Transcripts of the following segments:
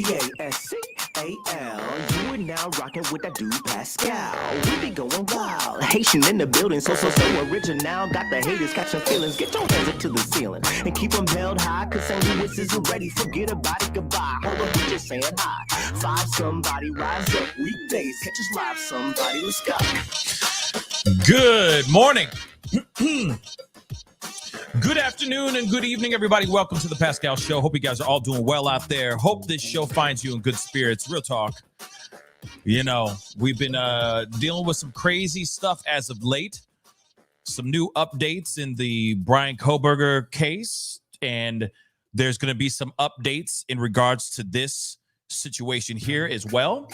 Pascal. You are now rocking with that dude Pascal. We be going wild. Haitian in the building, so original. Got the haters catching feelings. Get your hands up to the ceiling and keep them held high. Cause St. Louis isn't ready. Forget about it, goodbye. Hold up, we just saying hi. Five somebody, rise up. Weekdays, catch us live. Somebody, let's go. Good morning. Good afternoon and good evening, everybody. Welcome to the Pascal Show. Hope you guys are all doing well out there. Hope this show finds you in good spirits. Real talk. You know, we've been dealing with some crazy stuff as of late. Some new updates in the Brian Koberger case. And there's going to be some updates in regards to this situation here as well.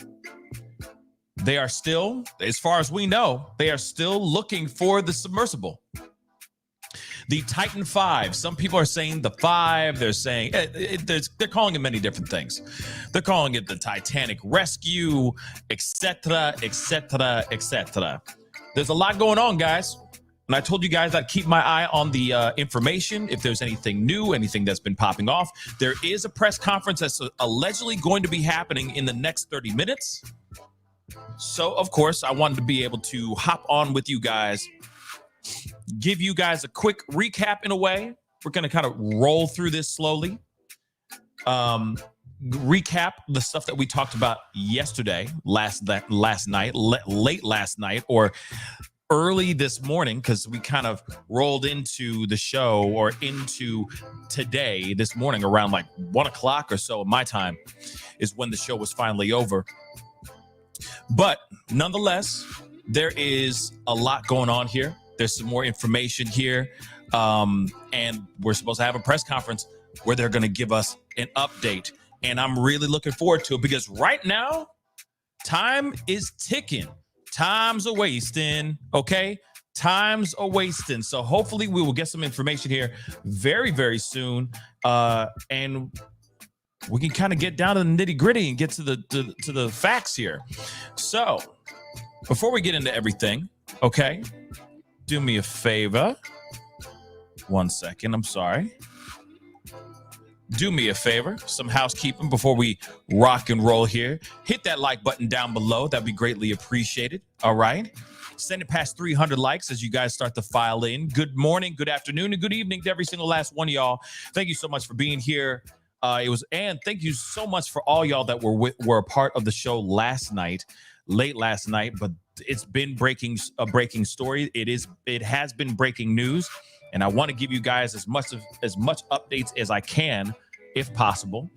They are still, as far as we know, they are still looking for the submersible. The Titan 5. Some people are saying the 5. They're saying they're calling it many different things. They're calling it the Titanic rescue, etc., etc., etc. There's a lot going on, guys. And I told you guys I'd keep my eye on the information. If there's anything new, anything that's been popping off. There is a press conference that's allegedly going to be happening in the next 30 minutes. So, of course, I wanted to be able to hop on with you guys, give you guys a quick recap in a way. We're going to kind of roll through this slowly. Recap the stuff that we talked about yesterday, late last night, or early this morning, because we kind of rolled into the show or into today, this morning around like 1 o'clock or so of my time is when the show was finally over. But nonetheless, there is a lot going on here. There's some more information here. And we're supposed to have a press conference where they're going to give us an update. And I'm really looking forward to it because right now, time is ticking. Time's a wasting, okay? Time's a wasting. So hopefully we will get some information here very, very soon. And we can kind of get down to the nitty gritty and get to the facts here. So before we get into everything, okay, do me a favor. 1 second, I'm sorry. Do me a favor, some housekeeping before we rock and roll here. Hit that like button down below. That'd be greatly appreciated. All right. Send it past 300 likes as you guys start to file in. Good morning, good afternoon, and good evening to every single last one of y'all. Thank you so much for being here. And thank you so much for all y'all that were a part of the show late last night. But it's been a breaking story. It has been breaking news, and I want to give you guys as much updates as I can, if possible,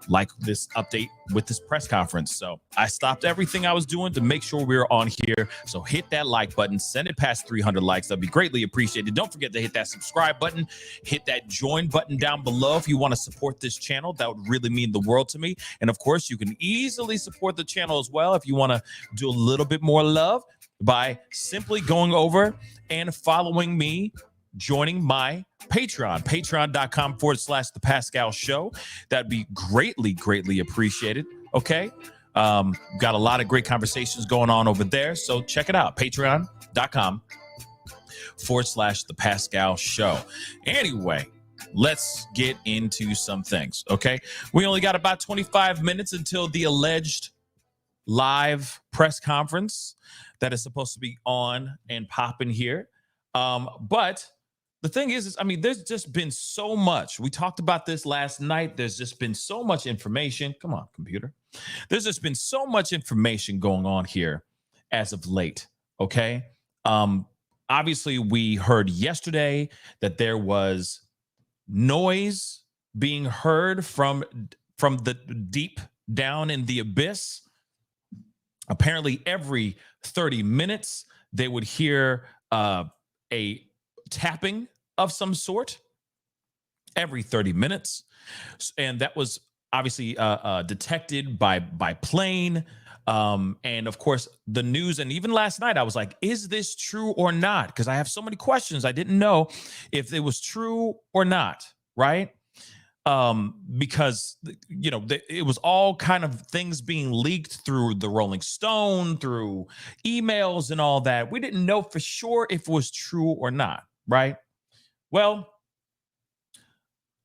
like this update with this press conference. So I stopped everything I was doing to make sure we were on here. So hit that like button, send it past 300 likes. That'd be greatly appreciated. Don't forget to hit that subscribe button, hit that join button down below if you want to support this channel. That would really mean the world to me. And of course, you can easily support the channel as well if you want to do a little bit more love by simply going over and following me, joining my Patreon, patreon.com/the Pascal Show. That'd be greatly, greatly appreciated. Okay. Got a lot of great conversations going on over there. So check it out. Patreon.com/the Pascal Show. Anyway, let's get into some things. Okay. We only got about 25 minutes until the alleged live press conference that is supposed to be on and popping here. But the thing is, I mean, there's just been so much. We talked about this last night. There's just been so much information. Come on, computer. There's just been so much information going on here as of late. Okay. Obviously, we heard yesterday that there was noise being heard from the deep down in the abyss. Apparently, every 30 minutes, they would hear a tapping of some sort every 30 minutes. And that was obviously detected by plane. And of course, the news. And even last night, I was like, is this true or not? Because I have so many questions. I didn't know if it was true or not. Right. Because, you know, it was all kind of things being leaked through the Rolling Stone, through emails and all that. We didn't know for sure if it was true or not. Right. Well,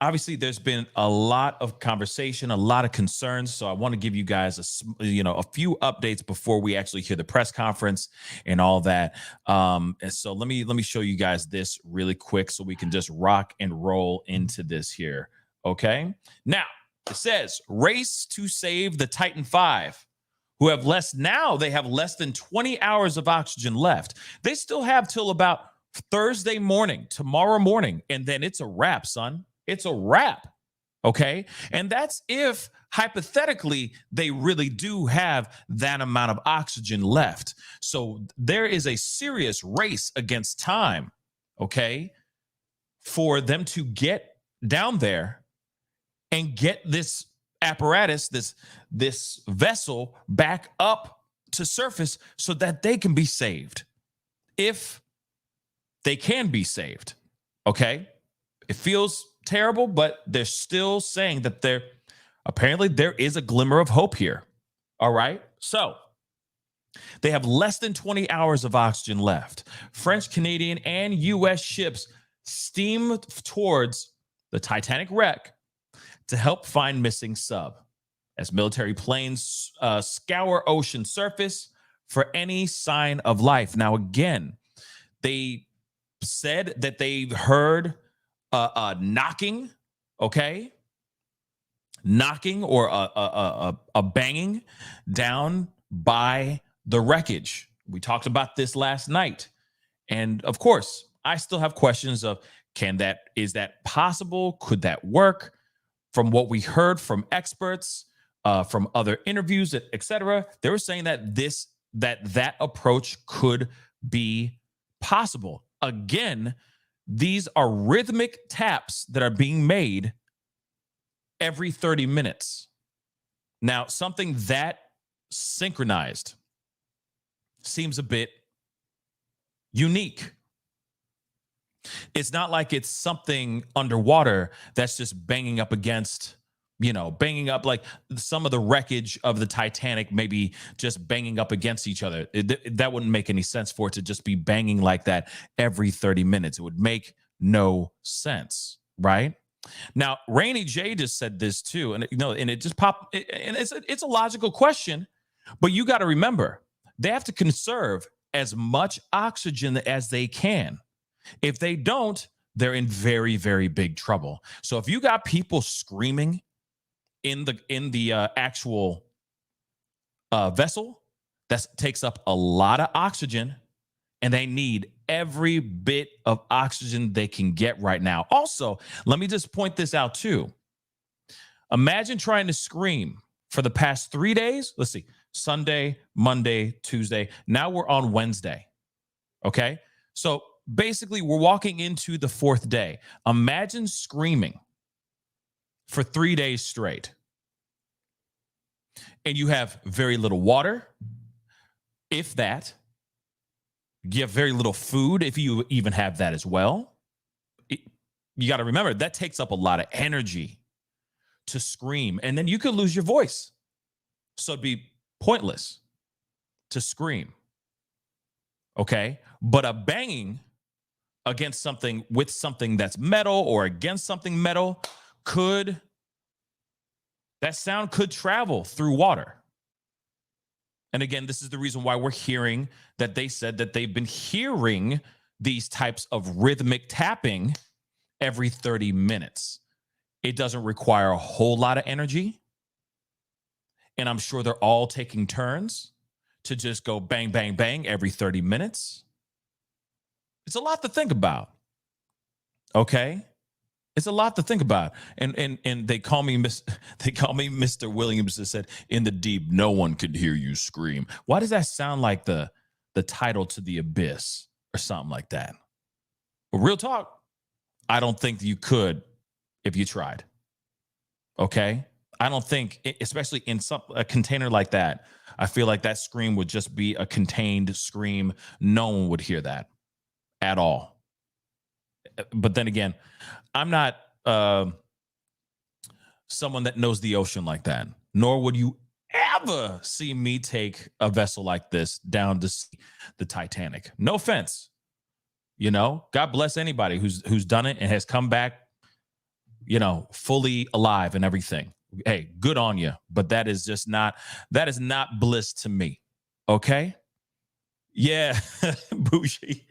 obviously there's been a lot of conversation, a lot of concerns. So I want to give you guys a few updates before we actually hear the press conference and all that. And so let me show you guys this really quick so we can just rock and roll into this here. Okay. Now it says race to save the Titan 5. Who have they have less than 20 hours of oxygen left. They still have till about Thursday morning, tomorrow morning, and then it's a wrap, son. It's a wrap. Okay. And that's if hypothetically they really do have that amount of oxygen left. So there is a serious race against time, okay, for them to get down there and get this apparatus, this vessel back up to surface so that they can be saved. If they can be saved, okay? It feels terrible, but they're still saying that apparently there is a glimmer of hope here. All right? So they have less than 20 hours of oxygen left. French, Canadian, and U.S. ships steam towards the Titanic wreck to help find missing sub, as military planes scour ocean surface for any sign of life. Now, again, they said that they heard knocking, okay? Knocking or a banging down by the wreckage. We talked about this last night. And of course, I still have questions of is that possible? Could that work? From what we heard from experts, from other interviews, etc., they were saying that that approach could be possible. Again, these are rhythmic taps that are being made every 30 minutes. Now, something that synchronized seems a bit unique. It's not like it's something underwater that's just banging up against, banging up like some of the wreckage of the Titanic, maybe just banging up against each other. That wouldn't make any sense for it to just be banging like that every 30 minutes. It would make no sense, right? Now, Rainy J just said this too, and it just popped. And it's a logical question, but you got to remember they have to conserve as much oxygen as they can. If they don't, they're in very, very big trouble. So if you got people screaming in the actual vessel, that takes up a lot of oxygen, and they need every bit of oxygen they can get right now. Also, let me just point this out too. Imagine trying to scream for the past 3 days. Let's see, Sunday, Monday, Tuesday. Now we're on Wednesday. Okay. So basically we're walking into the 4th day. Imagine screaming for 3 days straight. And you have very little water, if that. You have very little food, if you even have that as well. You got to remember, that takes up a lot of energy to scream. And then you could lose your voice. So it'd be pointless to scream. Okay? But a banging against something with something that's metal or against something metal that sound could travel through water. And again, this is the reason why we're hearing that they said that they've been hearing these types of rhythmic tapping every 30 minutes. It doesn't require a whole lot of energy. And I'm sure they're all taking turns to just go bang, bang, bang every 30 minutes. It's a lot to think about. Okay? It's a lot to think about. And they call me Mr. Williams that said, in the deep, no one could hear you scream. Why does that sound like the title to The Abyss or something like that? But real talk, I don't think you could if you tried. Okay? I don't think, especially in a container like that, I feel like that scream would just be a contained scream. No one would hear that at all. But then again, I'm not someone that knows the ocean like that, nor would you ever see me take a vessel like this down to see the Titanic. No offense. God bless anybody who's done it and has come back fully alive and everything. Hey, good on you. But that is not bliss to me. Okay. Yeah. Bougie.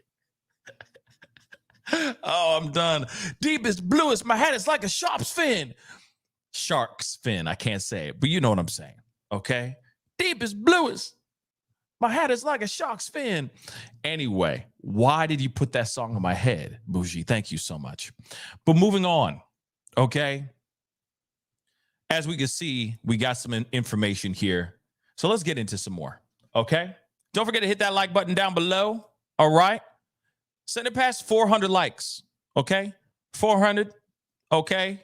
Oh, I'm done. Deepest, bluest. My head is like a shark's fin. Shark's fin. I can't say it, but you know what I'm saying. Okay. Deepest, bluest. My head is like a shark's fin. Anyway, why did you put that song in my head, Bougie? Thank you so much. But moving on. Okay. As we can see, we got some information here. So let's get into some more. Okay. Don't forget to hit that like button down below. All right. Send it past 400 likes. Okay. 400. Okay.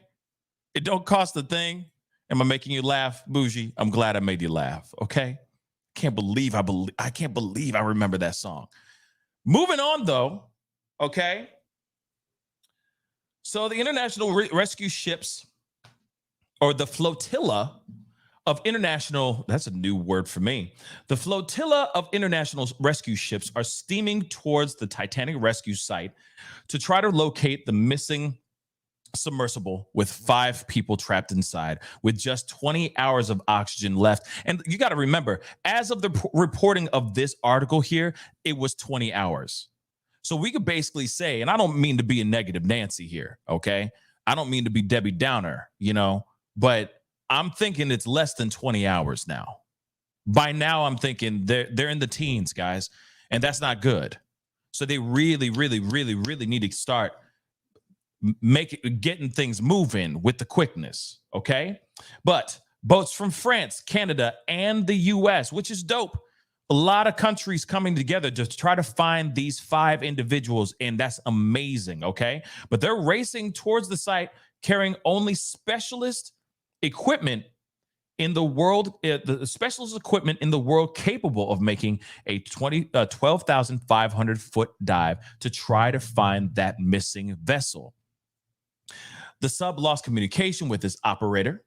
It don't cost a thing. Am I making you laugh, Bougie? I'm glad I made you laugh. Okay. I can't believe I remember that song. Moving on though. Okay. So the international rescue ships, or the flotilla of international, that's a new word for me. The flotilla of international rescue ships are steaming towards the Titanic rescue site to try to locate the missing submersible with 5 people trapped inside with just 20 hours of oxygen left. And you got to remember, as of the reporting of this article here, it was 20 hours. So we could basically say, and I don't mean to be a negative Nancy here, okay? I don't mean to be Debbie Downer, but I'm thinking it's less than 20 hours now. By now, I'm thinking they're in the teens, guys, and that's not good. So they really, really, really, really need to start getting things moving with the quickness, okay? But boats from France, Canada, and the U.S., which is dope. A lot of countries coming together to try to find these 5 individuals, and that's amazing, okay? But they're racing towards the site carrying only specialist equipment in the world, the specialist equipment in the world capable of making a 12,500 foot dive to try to find that missing vessel. The sub lost communication with its operator,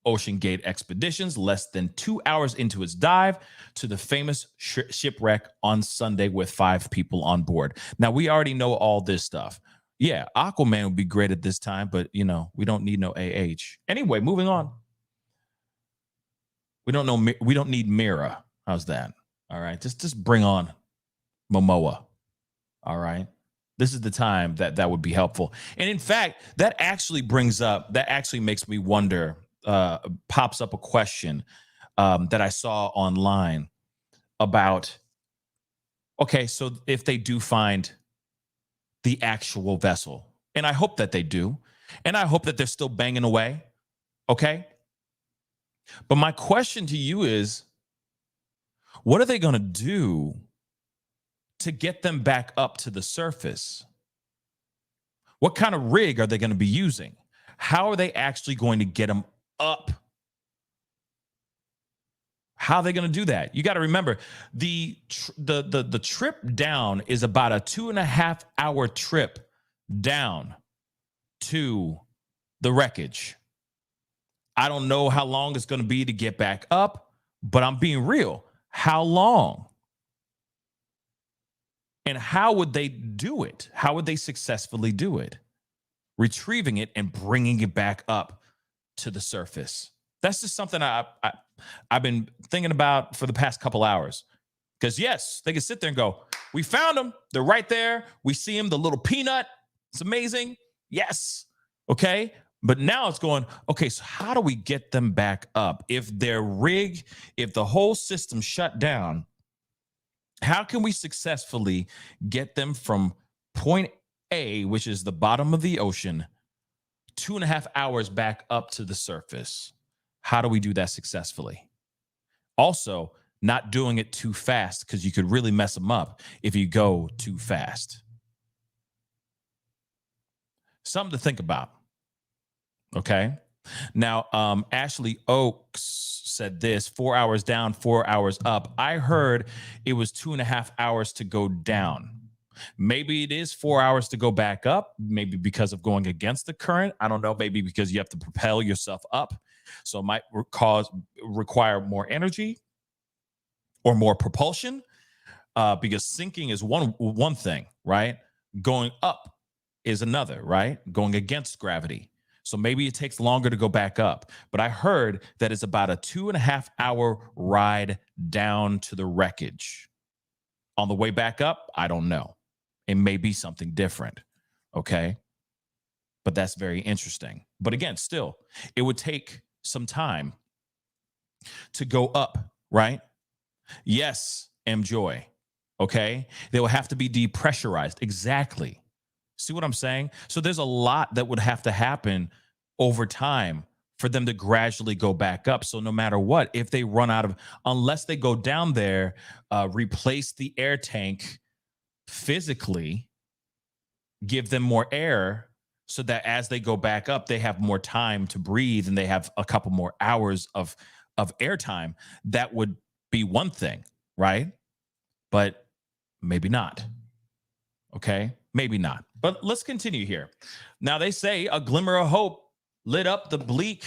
Ocean Gate Expeditions, less than 2 hours into its dive to the famous shipwreck on Sunday with 5 people on board. Now, we already know all this stuff. Yeah, Aquaman would be great at this time, but, we don't need no AH. Anyway, moving on. We don't need Mira. How's that? All right, just bring on Momoa. All right. This is the time that would be helpful. And in fact, that actually makes me wonder, pops up a question that I saw online about, okay, so if they do find the actual vessel, and I hope that they do, and I hope that they're still banging away, okay? But my question to you is, what are they going to do to get them back up to the surface? What kind of rig are they going to be using? How are they actually going to get them up? How are they going to do that? You got to remember, the trip down is about a 2.5 hour trip down to the wreckage. I don't know how long it's going to be to get back up, but I'm being real. How long? And how would they do it? How would they successfully do it? Retrieving it and bringing it back up to the surface. That's just something I've been thinking about for the past couple hours. Because yes, they can sit there and go, we found them. They're right there. We see them, the little peanut. It's amazing. Yes. Okay. But now it's going, okay, so how do we get them back up? If their rig, if the whole system shut down, how can we successfully get them from point A, which is the bottom of the ocean, 2.5 hours back up to the surface? How do we do that successfully? Also, not doing it too fast, because you could really mess them up if you go too fast. Something to think about. Okay. Now, Ashley Oaks said this: 4 hours down, 4 hours up. I heard it was 2.5 hours to go down. Maybe it is 4 hours to go back up, maybe because of going against the current. I don't know, maybe because you have to propel yourself up. So it might require more energy or more propulsion, because sinking is one thing, right? Going up is another, right? Going against gravity. So maybe it takes longer to go back up. But I heard that it's about a 2.5 hour ride down to the wreckage. On the way back up, I don't know. It may be something different. Okay. But that's very interesting. But again, still, it would take some time to go up, right? Yes, M Joy. Okay. They will have to be depressurized. Exactly. See what I'm saying? So there's a lot that would have to happen over time for them to gradually go back up. So no matter what, if they run out of, unless they go down there, replace the air tank physically, give them more air so that as they go back up, they have more time to breathe and they have a couple more hours of airtime. That would be one thing, right? But maybe not. Okay, maybe not. But let's continue here. Now they say a glimmer of hope lit up the bleak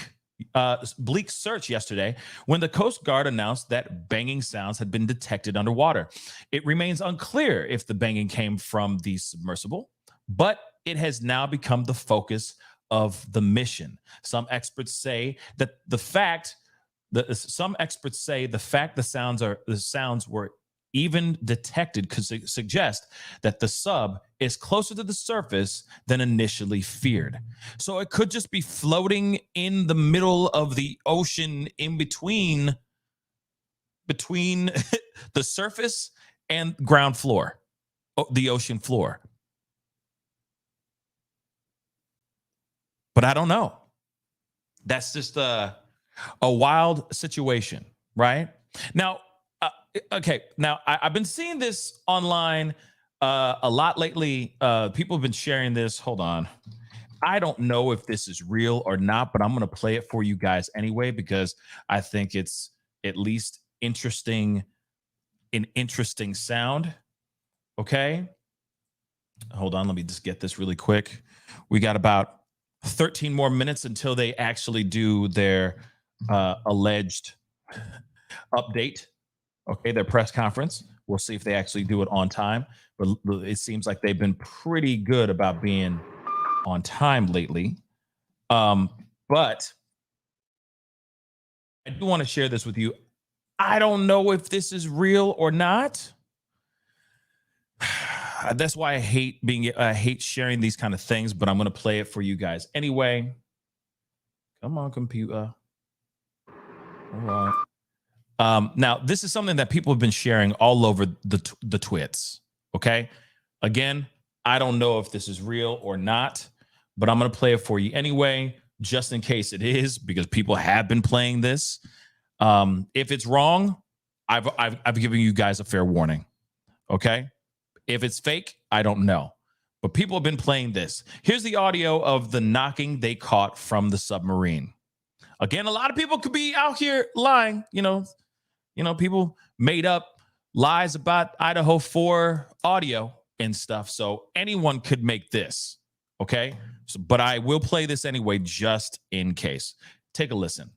search yesterday when the Coast Guard announced that banging sounds had been detected underwater. It remains unclear if the banging came from the submersible, but it has now become the focus of the mission. Some experts say the fact the sounds were even detected could suggest that the sub is closer to the surface than initially feared. So it could just be floating in the middle of the ocean in between the surface and ground floor, the ocean floor. But I don't know. That's just a wild situation, right? Now, okay. Now, I've been seeing this online a lot lately. People have been sharing this. Hold on. I don't know if this is real or not, but I'm going to play it for you guys anyway, because I think it's at least interesting, an interesting sound. Okay. Hold on. Let me just get this really quick. We got about 13 more minutes until they actually do their alleged update. Okay, their press conference. We'll see if they actually do it on time. But it seems like they've been pretty good about being on time lately. But I do want to share this with you. I don't know if this is real or not. That's why I hate sharing these kind of things, but I'm going to play it for you guys anyway. Come on, computer. All right. Now, this is something that people have been sharing all over the twits. Okay. Again, I don't know if this is real or not, but I'm going to play it for you anyway, just in case it is, because people have been playing this. If it's wrong, I've given you guys a fair warning. Okay. If it's fake, I don't know. But people have been playing this. Here's the audio of the knocking they caught from the submarine. Again, a lot of people could be out here lying, you know, people made up lies about Idaho 4 audio and stuff. So anyone could make this. Okay. But I will play this anyway, just in case. Take a listen.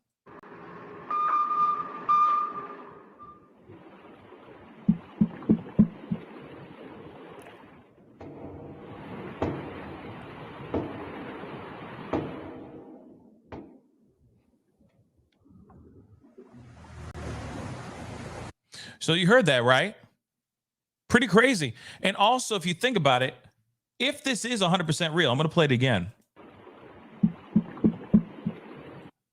So you heard that, right? Pretty crazy. And also, if you think about it, if this is 100% real, I'm going to play it again.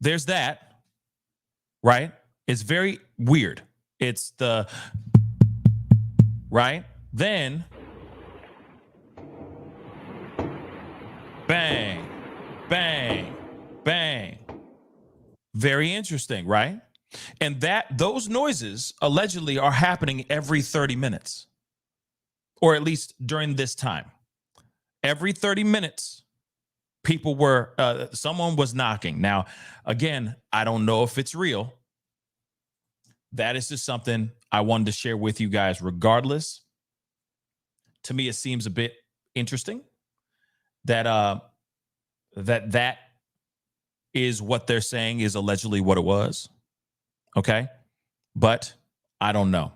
There's that, right? It's very weird. It's the, right? Then, bang, bang, bang. Very interesting, right? And those noises allegedly are happening every 30 minutes, or at least during this time. Every 30 minutes, someone was knocking. Now, again, I don't know if it's real. That is just something I wanted to share with you guys regardless. To me, it seems a bit interesting that that is what they're saying is allegedly what it was. Okay. But I don't know.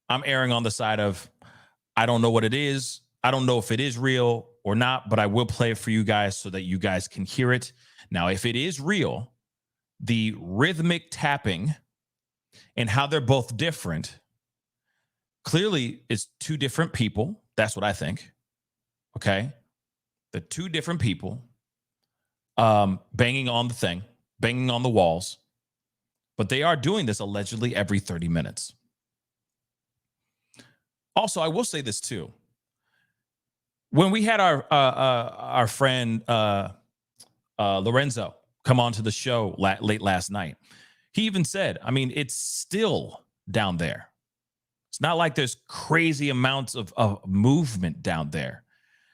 I'm erring on the side of, I don't know what it is. I don't know if it is real or not, but I will play it for you guys so that you guys can hear it. Now, if it is real, the rhythmic tapping and how they're both different, clearly it's two different people. That's what I think. Okay. The two different people banging on the thing, banging on the walls, but they are doing this allegedly every 30 minutes. Also, I will say this too. When we had our friend Lorenzo come on to the show late last night, he even said, I mean, it's still down there. It's not like there's crazy amounts of movement down there.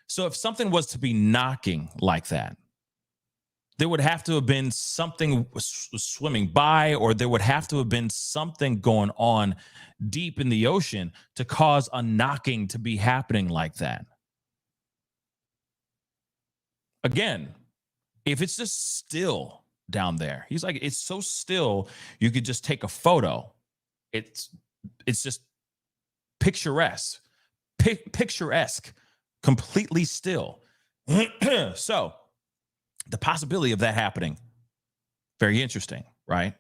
So if something was to be knocking like that, there would have to have been something swimming by, or there would have to have been something going on deep in the ocean to cause a knocking to be happening like that. Again, if it's just still down there, he's like, it's so still, you could just take a photo. It's just picturesque, completely still. So the possibility of that happening, very interesting, right?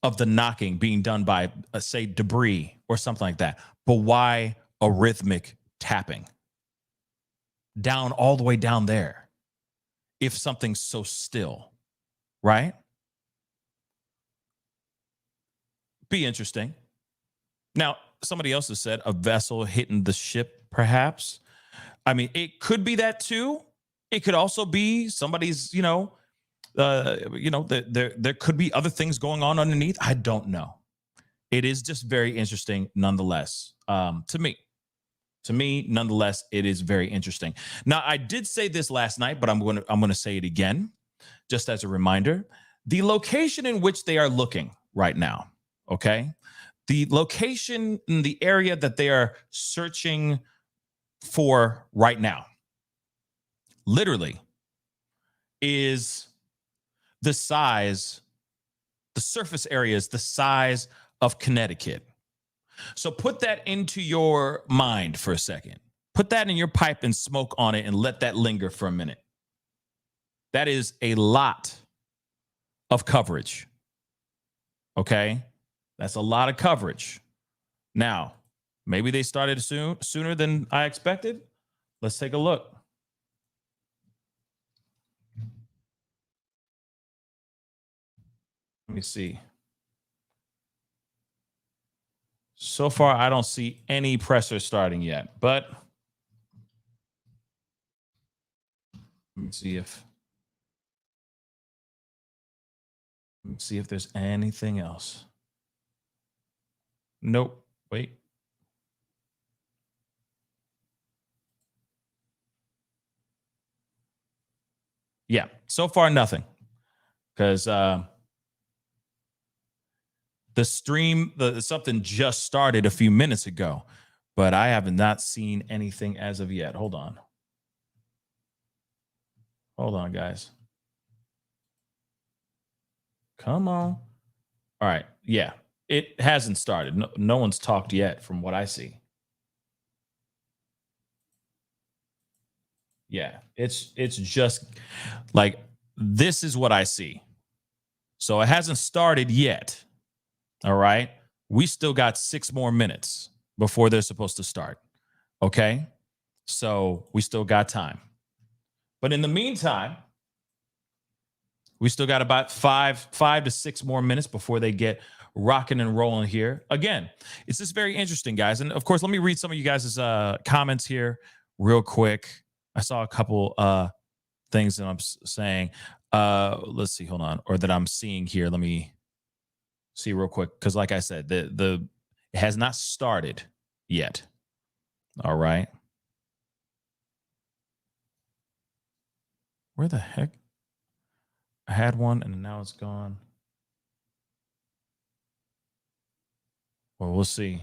Of the knocking being done by, say, debris or something like that. But why a rhythmic tapping down all the way down there if something's so still, right? Be interesting. Now, somebody else has said a vessel hitting the ship, perhaps. I mean, it could be that too. It could also be somebody's, there could be other things going on underneath. I don't know. It is just very interesting, nonetheless. To me, nonetheless, it is very interesting. Now, I did say this last night, but I'm going to say it again, just as a reminder. The location in which they are looking right now, okay? The location in the area that they are searching for right now, literally, is the surface area is the size of Connecticut. So put that into your mind for a second. Put that in your pipe and smoke on it and let that linger for a minute. That is a lot of coverage. Okay? That's a lot of coverage. Now, maybe they started sooner than I expected. Let's take a look. Let me see. So far, I don't see any pressure starting yet, but let me see if there's anything else. Nope. Wait. Yeah, so far nothing. Because the stream, something just started a few minutes ago, but I have not seen anything as of yet. Hold on. Hold on, guys. Come on. All right. Yeah, it hasn't started. No one's talked yet from what I see. Yeah, it's just like, this is what I see. So it hasn't started yet. All right. We still got 6 more minutes before they're supposed to start. Okay. So we still got time. But in the meantime, we still got about 5 to 6 more minutes before they get rocking and rolling here. Again, it's just very interesting, guys. And of course, let me read some of you guys' comments here real quick. I saw a couple things that I'm saying. Let's see, hold on. Or that I'm seeing here. Let me see real quick, because like I said, it has not started yet. All right. Where the heck? I had one and now it's gone. Well, we'll see.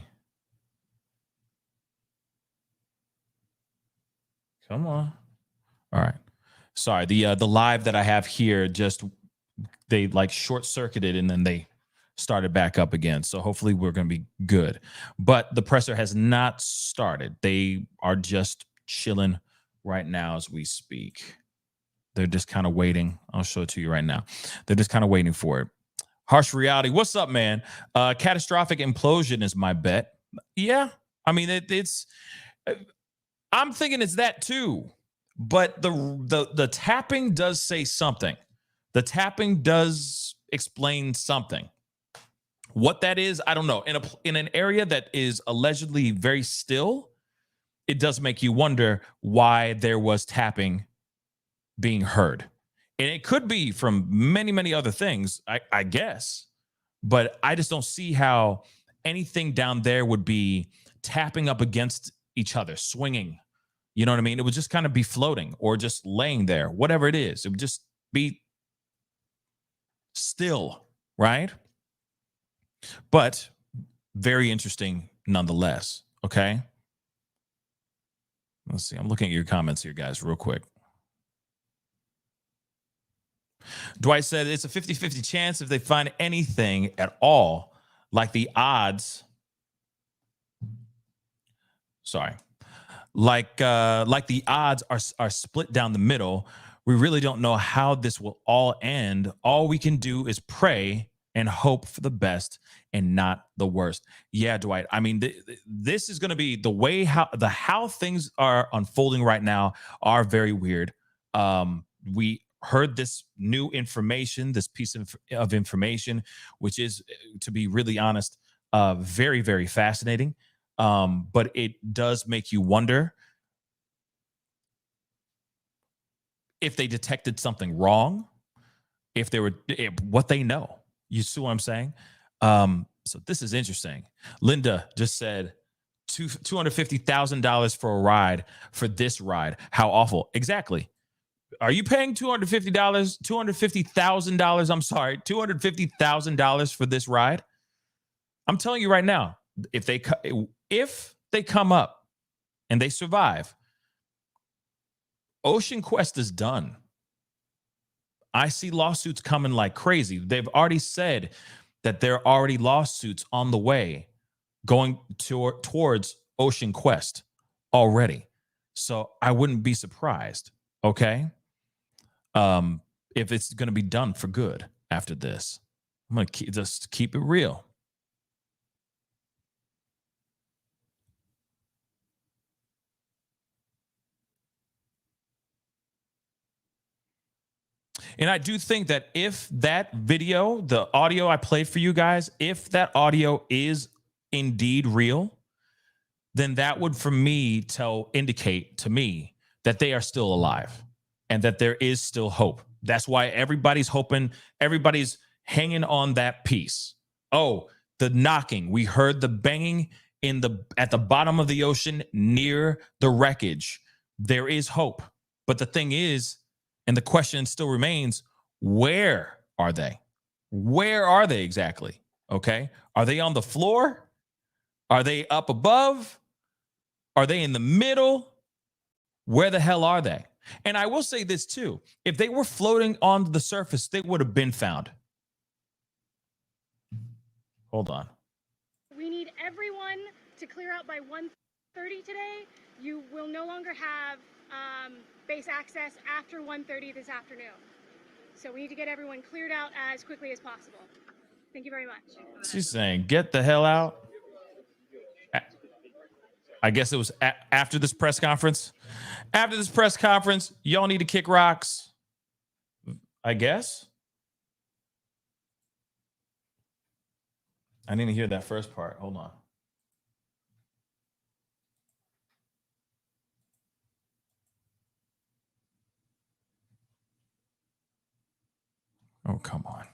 Come on. All right. Sorry, the live that I have here, just they like short circuited and then they started back up again. So hopefully we're going to be good. But the presser has not started. They are just chilling right now as we speak. They're just kind of waiting. I'll show it to you right now. They're just kind of waiting for it. Harsh reality. What's up, man? Catastrophic implosion is my bet. Yeah. I mean, it's I'm thinking it's that too. But the tapping does say something. The tapping does explain something. What that is, I don't know. In an area that is allegedly very still, it does make you wonder why there was tapping being heard. And it could be from many, many other things, I guess. But I just don't see how anything down there would be tapping up against each other, swinging. You know what I mean? It would just kind of be floating or just laying there, whatever it is. It would just be still, right? But very interesting nonetheless. Okay. Let's see. I'm looking at your comments here, guys, real quick. Dwight said it's a 50-50 chance if they find anything at all, like the odds. Sorry. Like the odds are split down the middle. We really don't know how this will all end. All we can do is pray and hope for the best and not the worst. Yeah, Dwight. I mean, this is going to be the way how things are unfolding right now are very weird. We heard this new information, this piece of information, which is, to be really honest, very, very fascinating. But it does make you wonder if they detected something wrong, what they know. You see what I'm saying? So this is interesting. Linda just said $250,000 for a ride for this ride. How awful. Exactly. Are you paying $250,000? I'm sorry, $250,000 for this ride? I'm telling you right now, if they come up and they survive, Ocean Quest is done. I see lawsuits coming like crazy. They've already said that there are already lawsuits on the way going towards Ocean Quest already. So I wouldn't be surprised, okay? If it's going to be done for good after this. I'm going to just keep it real. And I do think that if that video, the audio I played for you guys, if that audio is indeed real, then that would, for me, indicate to me that they are still alive and that there is still hope. That's why everybody's hoping, everybody's hanging on that piece. Oh, the knocking. We heard the banging at the bottom of the ocean near the wreckage. There is hope. But the thing is, and the question still remains, where are they? Where are they exactly? Okay. Are they on the floor? Are they up above? Are they in the middle? Where the hell are they? And I will say this too. If they were floating on the surface, they would have been found. Hold on. We need everyone to clear out by 1:30 today. You will no longer have base access after 1:30 this afternoon. So we need to get everyone cleared out as quickly as possible. Thank you very much. She's saying, get the hell out. I guess it was after this press conference. After this press conference, y'all need to kick rocks. I guess. I didn't hear that first part. Hold on. Oh, come on.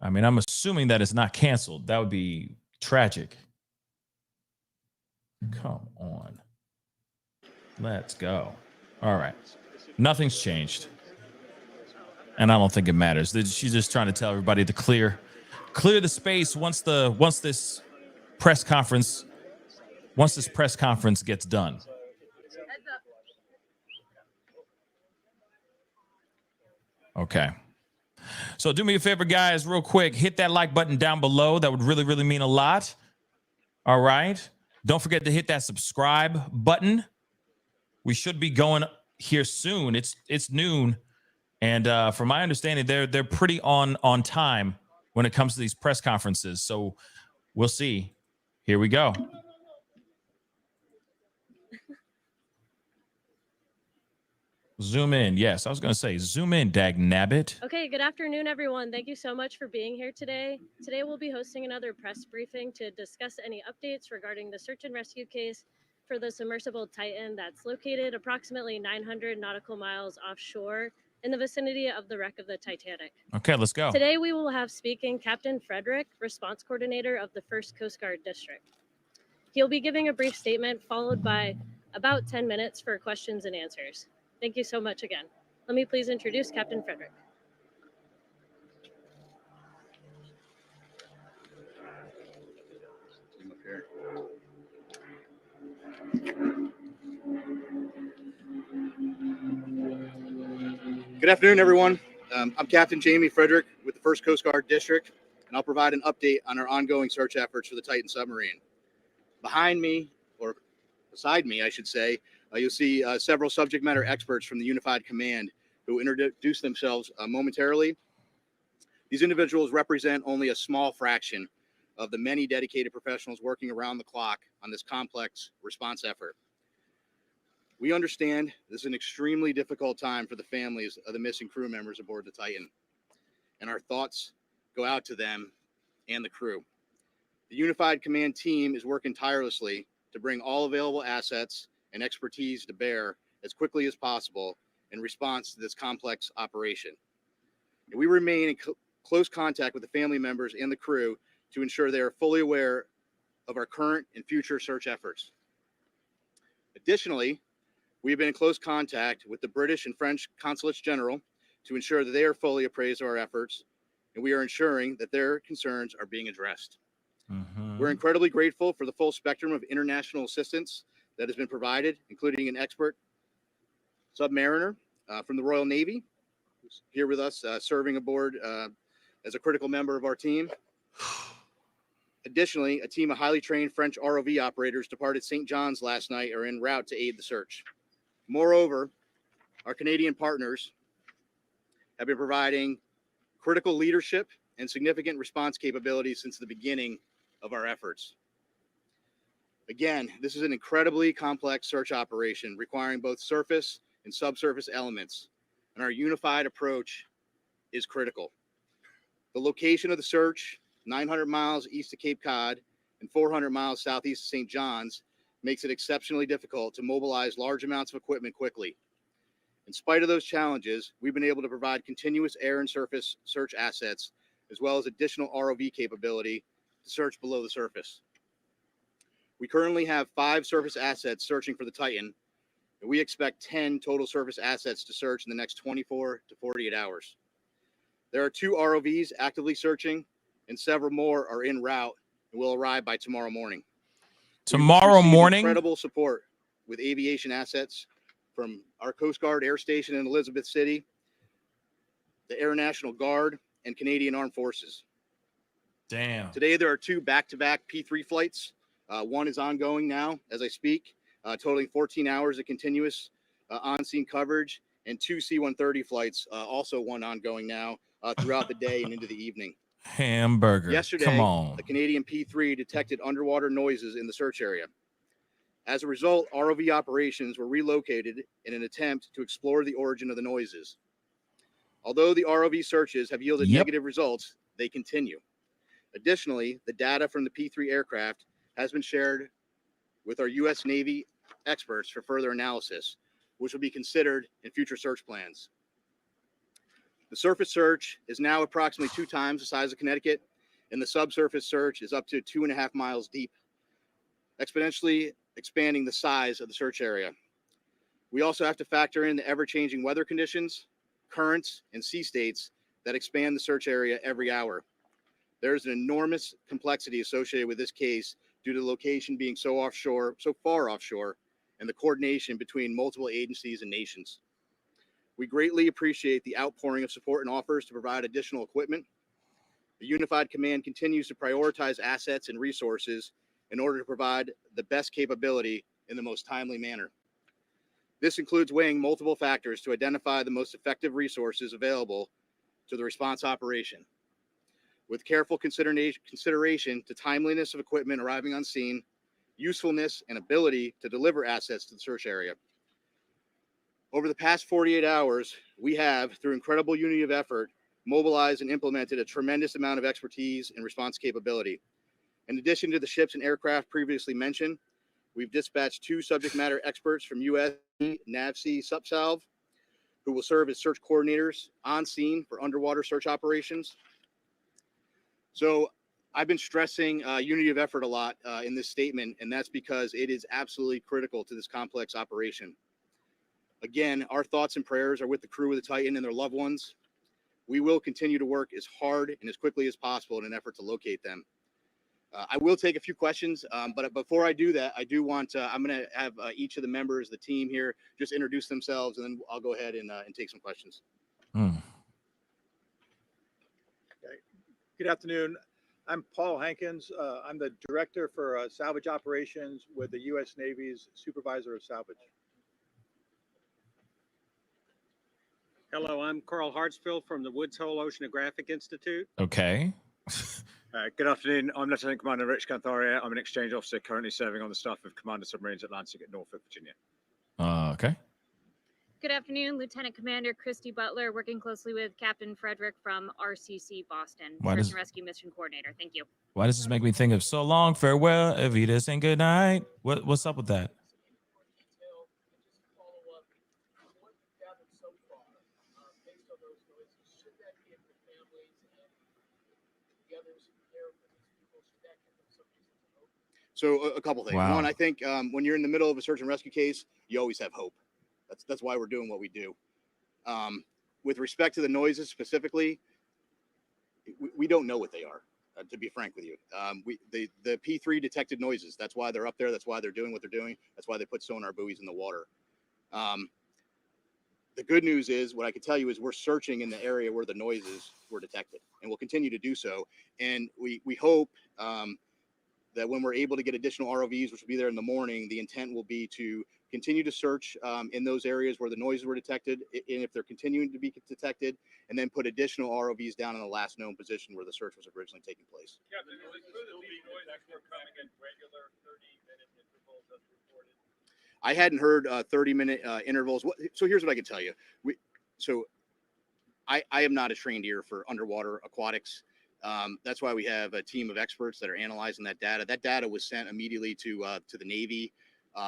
I mean, I'm assuming that it's not canceled. That would be tragic. Come on. Let's go. All right. Nothing's changed. And I don't think it matters. She's just trying to tell everybody to clear the space once this press conference gets done. Okay. So do me a favor, guys, real quick. Hit that like button down below. That would really, really mean a lot. All right. Don't forget to hit that subscribe button. We should be going here soon. It's noon. And from my understanding, they're pretty on time when it comes to these press conferences. So we'll see. Here we go. Zoom in. Yes, I was going to say zoom in, dag nabbit. Okay, good afternoon, everyone. Thank you so much for being here today. Today we'll be hosting another press briefing to discuss any updates regarding the search and rescue case for the submersible Titan that's located approximately 900 nautical miles offshore in the vicinity of the wreck of the Titanic. Okay, let's go. Today we will have speaking Captain Frederick, response coordinator of the 1st Coast Guard District. He'll be giving a brief statement followed by about 10 minutes for questions and answers. Thank you so much again. Let me please introduce Captain Frederick. Good afternoon, everyone. I'm Captain Jamie Frederick with the 1st Coast Guard District, and I'll provide an update on our ongoing search efforts for the Titan submarine. Behind me, or beside me, I should say, you'll see several subject matter experts from the Unified Command who introduce themselves momentarily. These individuals represent only a small fraction of the many dedicated professionals working around the clock on this complex response effort. We understand this is an extremely difficult time for the families of the missing crew members aboard the Titan, and our thoughts go out to them and the crew. The Unified Command team is working tirelessly to bring all available assets and expertise to bear as quickly as possible in response to this complex operation. And we remain in close contact with the family members and the crew to ensure they are fully aware of our current and future search efforts. Additionally, we have been in close contact with the British and French consulates general to ensure that they are fully appraised of our efforts, and we are ensuring that their concerns are being addressed. We're incredibly grateful for the full spectrum of international assistance that has been provided, including an expert submariner from the Royal Navy, who's here with us serving aboard as a critical member of our team. Additionally, a team of highly trained French ROV operators departed St. John's last night are en route to aid the search. Moreover, our Canadian partners have been providing critical leadership and significant response capabilities since the beginning of our efforts. Again, this is an incredibly complex search operation requiring both surface and subsurface elements, and our unified approach is critical. The location of the search, 900 miles east of Cape Cod and 400 miles southeast of St. John's, makes it exceptionally difficult to mobilize large amounts of equipment quickly. In spite of those challenges, we've been able to provide continuous air and surface search assets, as well as additional ROV capability to search below the surface. We currently have 5 surface assets searching for the Titan, and we expect 10 total surface assets to search in the next 24 to 48 hours. There are 2 ROVs actively searching, and several more are en route and will arrive by tomorrow morning. Tomorrow morning? Incredible support with aviation assets from our Coast Guard Air Station in Elizabeth City, the Air National Guard, and Canadian Armed Forces. Damn. Today, there are 2 back-to-back P3 flights. One is ongoing now as I speak, totaling 14 hours of continuous on-scene coverage, and 2 C-130 flights, also one ongoing now throughout the day and into the evening. Hamburger. Yesterday, come on. the Canadian P3 detected underwater noises in the search area. As a result, ROV operations were relocated in an attempt to explore the origin of the noises. Although the ROV searches have yielded negative results, they continue. Additionally, the data from the P3 aircraft has been shared with our U.S. Navy experts for further analysis, which will be considered in future search plans. The surface search is now approximately 2 times the size of Connecticut, and the subsurface search is up to 2.5 miles deep, exponentially expanding the size of the search area. We also have to factor in the ever-changing weather conditions, currents, and sea states that expand the search area every hour. There is an enormous complexity associated with this case due to the location being so far offshore, and the coordination between multiple agencies and nations. We greatly appreciate the outpouring of support and offers to provide additional equipment. The Unified Command continues to prioritize assets and resources in order to provide the best capability in the most timely manner. This includes weighing multiple factors to identify the most effective resources available to the response operation, with careful consideration to timeliness of equipment arriving on scene, usefulness, and ability to deliver assets to the search area. Over the past 48 hours, we have, through incredible unity of effort, mobilized and implemented a tremendous amount of expertise and response capability. In addition to the ships and aircraft previously mentioned, we've dispatched 2 subject matter experts from U.S. NAVSEA Subsalv, who will serve as search coordinators on scene for underwater search operations. So I've been stressing unity of effort a lot in this statement, and that's because it is absolutely critical to this complex operation. Again, our thoughts and prayers are with the crew of the Titan and their loved ones. We will continue to work as hard and as quickly as possible in an effort to locate them. I will take a few questions, but before I do that, I do want I'm going to have each of the members of the team here just introduce themselves, and then I'll go ahead and take some questions. Okay. Good afternoon. I'm Paul Hankins. I'm the director for salvage operations with the U.S. Navy's Supervisor of Salvage. Hello, I'm Carl Hartsfield from the Woods Hole Oceanographic Institute. Okay. Good afternoon. I'm Lieutenant Commander Rich Cantharia. I'm an exchange officer currently serving on the staff of Commander Submarines Atlantic at Norfolk, Virginia. Okay. Good afternoon, Lieutenant Commander Christy Butler, working closely with Captain Frederick from RCC Boston, Search and Rescue Mission Coordinator. Thank you. Why does this make me think of so long, farewell, Evitas, and good night? What's up with that? So a couple things. Wow. One, I think when you're in the middle of a search and rescue case, you always have hope. That's why we're doing what we do. With respect to the noises specifically, we don't know what they are, to be frank with you. The P3 detected noises. That's why they're up there. That's why they're doing what they're doing. That's why they put sonar buoys in the water. The good news is, what I can tell you is we're searching in the area where the noises were detected, and we'll continue to do so. And we hope that when we're able to get additional ROVs, which will be there in the morning, the intent will be to continue to search in those areas where the noises were detected, and if they're continuing to be detected, and then put additional ROVs down in the last known position where the search was originally taking place. Captain, will the noises were coming in regular 30-minute intervals as reported? I hadn't heard 30-minute intervals. So here's what I can tell you. I am not a trained ear for underwater aquatics. That's why we have a team of experts that are analyzing that data. That data was sent immediately to the Navy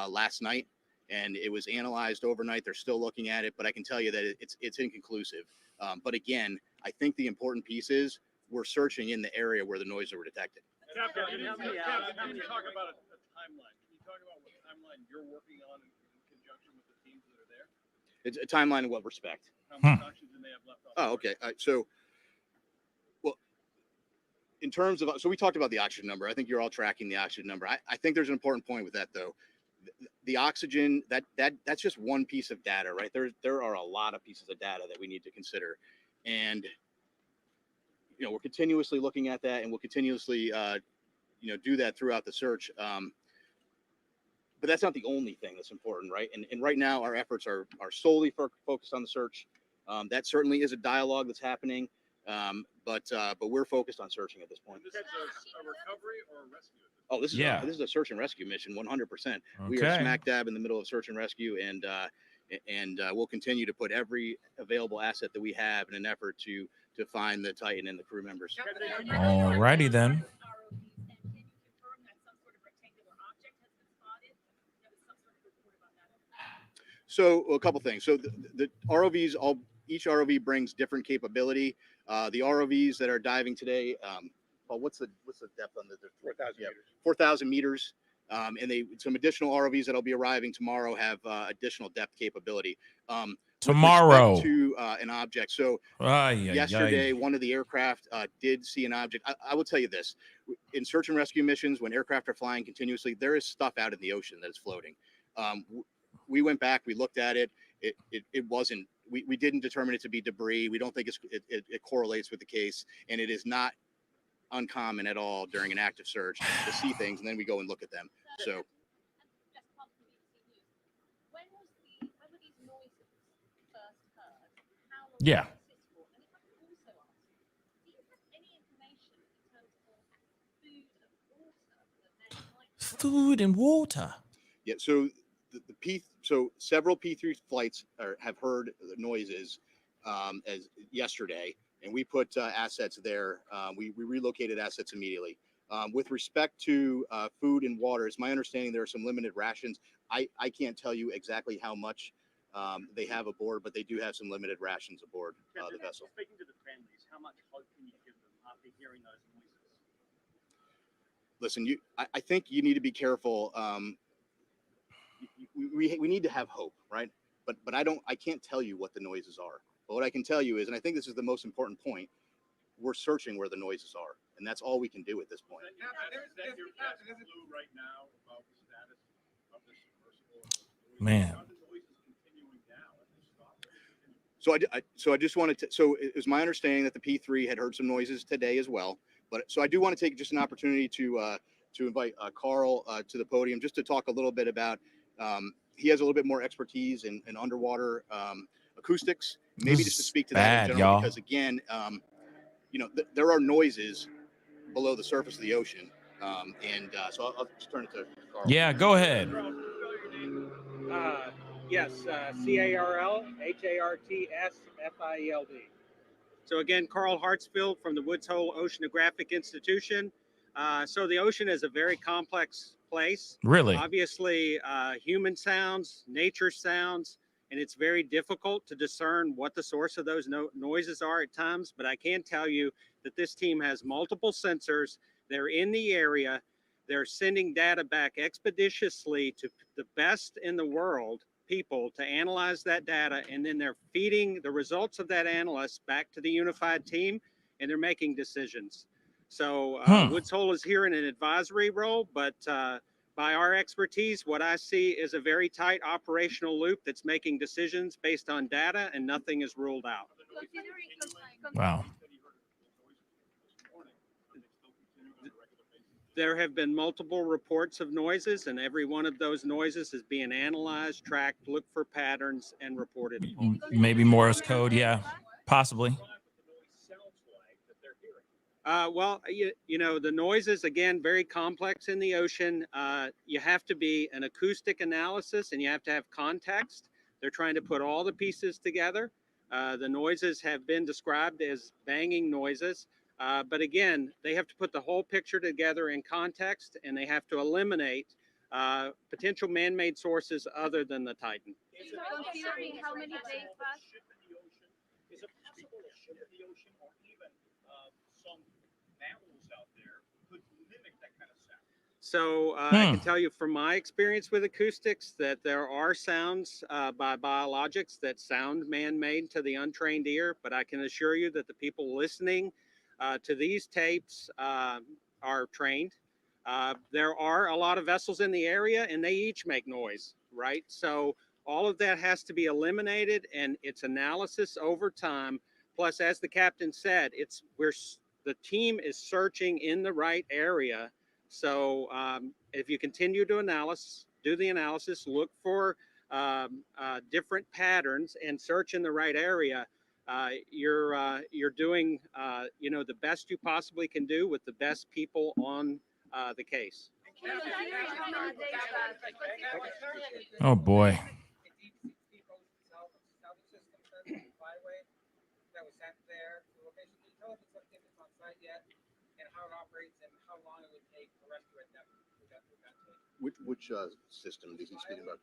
last night, and it was analyzed overnight. They're still looking at it, but I can tell you that it's inconclusive. But again, I think the important piece is we're searching in the area where the noises were detected. Captain, can you talk about a timeline? Can you talk about what timeline you're working on in conjunction with the teams that are there? It's a timeline in what respect? How much oxygen they have left off? Oh, okay. In terms of, so we talked about the oxygen number. I think you're all tracking the oxygen number. I think there's an important point with that, though. The oxygen, that's just one piece of data, right? There are a lot of pieces of data that we need to consider. And, we're continuously looking at that, and we'll continuously, do that throughout the search. But that's not the only thing that's important, right? And right now our efforts are solely focused on the search. That certainly is a dialogue that's happening. But we're focused on searching at this point. This is a recovery or a rescue? Oh, this is a search and rescue mission, 100%. Okay. We are smack dab in the middle of search and rescue, and we'll continue to put every available asset that we have in an effort to find the Titan and the crew members. All righty then. So a couple things. So the ROVs, each ROV brings different capability. The ROVs that are diving today, what's the depth on the 4,000 meters. 4,000 meters. And some additional ROVs that'll be arriving tomorrow have additional depth capability. Tomorrow to an object. So yesterday, one of the aircraft did see an object. I will tell you this: in search and rescue missions, when aircraft are flying continuously, there is stuff out in the ocean that is floating. We went back, we looked at it. It wasn't we didn't determine it to be debris. We don't think it correlates with the case, and it is not uncommon at all during an active search to see things, and then we go and look at them. So. Yeah. Food and water. Yeah. So so several P3 flights have heard the noises as yesterday, and we put assets there. We relocated assets immediately. With respect to food and water, it's my understanding there are some limited rations. I can't tell you exactly how much they have aboard, but they do have some limited rations aboard the vessel. Speaking to the families, how much hope can you give them after hearing those noises? Listen, I think you need to be careful. We need to have hope, right? But I can't tell you what the noises are. But what I can tell you is, and I think this is the most important point, we're searching where the noises are, and that's all we can do at this point. Right now about the status of the submersible. Man. So I just wanted to. So it was my understanding that the P3 had heard some noises today as well. But so I do want to take just an opportunity to invite Carl to the podium just to talk a little bit about. He has a little bit more expertise in underwater acoustics. Maybe just to speak to that in general, because again, there are noises below the surface of the ocean, so I'll just turn it to Carl. Yeah, go ahead. Yes, CARL HARTSFIELD. So again, Carl Hartsfield from the Woods Hole Oceanographic Institution. So the ocean is a very complex place. Really? Obviously, human sounds, nature sounds, and it's very difficult to discern what the source of those noises are at times. But I can tell you that this team has multiple sensors. They're in the area. They're sending data back expeditiously to the best in the world people to analyze that data, and then they're feeding the results of that analysis back to the unified team, and they're making decisions. So Woods Hole is here in an advisory role, but by our expertise, what I see is a very tight operational loop that's making decisions based on data, and nothing is ruled out. Wow. There have been multiple reports of noises, and every one of those noises is being analyzed, tracked, looked for patterns, and reported. Maybe Morse code, yeah, possibly. Well, the noises, again, very complex in the ocean. You have to be an acoustic analysis, and you have to have context. They're trying to put all the pieces together. The noises have been described as banging noises. But again, they have to put the whole picture together in context, and they have to eliminate potential man-made sources other than the Titan. Considering how many days passed? Is it possible a ship in the ocean, or even some mammals out there, could mimic that kind of sound? So I can tell you from my experience with acoustics that there are sounds by biologics that sound man-made to the untrained ear, but I can assure you that the people listening to these tapes are trained. There are a lot of vessels in the area, and they each make noise, right? So all of that has to be eliminated, and it's analysis over time. Plus, as the captain said, the team is searching in the right area. So if you continue to do the analysis, look for different patterns, and search in the right area, you're doing the best you possibly can do with the best people on the case. Oh boy. Which system is he speaking about?